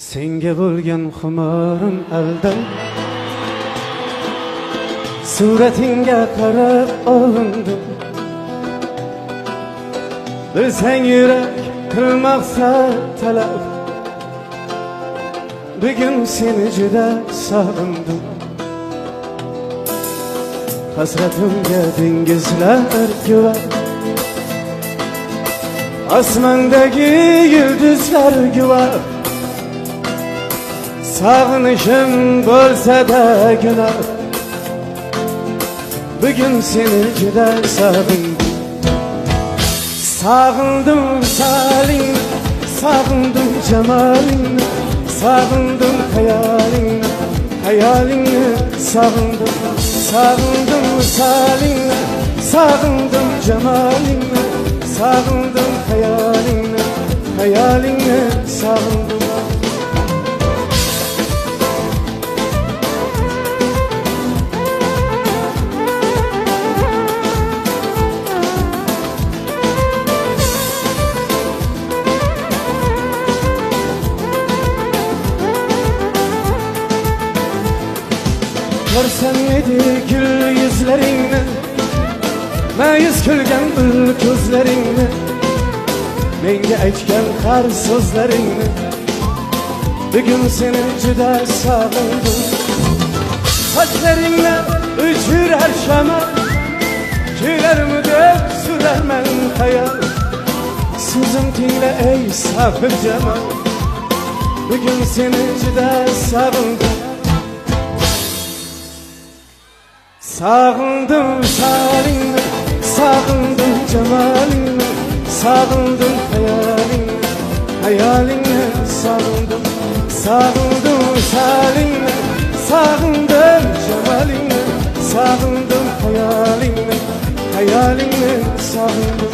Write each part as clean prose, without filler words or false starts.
Senga bo'lgan xumorim alday, suratingga qarab olindim. Bilsang yurak qilmoqsa talab, bugun seni juda sog'indim. Hasratimga dengizlar guvoh, osmondagi yulduzlar guvoh. Sağınışım bo'lsa-da gunoh, bugun seni juda sog'indim. Sog'indim salingni, sog'indim jamolingni, sog'indim xayolingni, xayolingni sog'indim. Sog'indim salingni, sog'indim jamolingni, sog'indim xayolingni, xayolingni sog'indim. Görsem yedi gül yüzlerini, mayus kulgan ul ko'zlaringni, menga aytgan har so'zlaringni, bugun seni juda sog'indim. Sochlaringni uchurar shamol, kelarmi deb surarman xayol. So'zim tingla ey safir jamol, bugun seni juda sog'indim. Sağındım salingni, sağındım jamolingni, sağındım xayolingni, xayolingni sağındım. Sağındım salingni, sağındım jamolingni, sağındım xayolingni, xayolingni sağındım.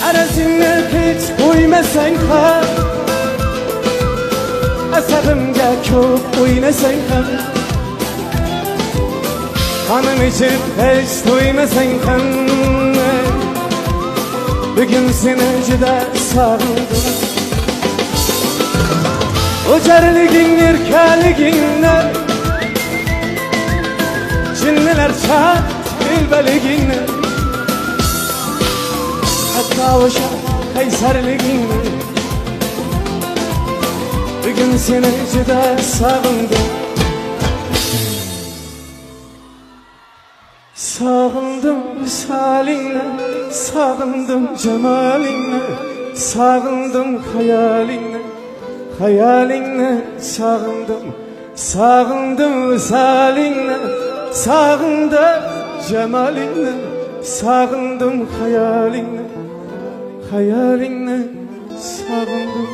Arasını hiç koymasan ham, asabimga ko'p o'ynasan ham, qonim ichib hech to'ymasan ham, bugun seni juda sog'indim. O'jarliging, erkaligingni, jinnilarcha telbaligingni, hatta o'sha qaysarligingni, bugun seni juda sog'indim. Sog'indim salingni, sog'indim jamolingni, sog'indim xayolingni, xayolingni sog'indim. Sog'indim salingni, sog'indim jamolingni, sog'indim xayolingni, xayolingni sog'indim.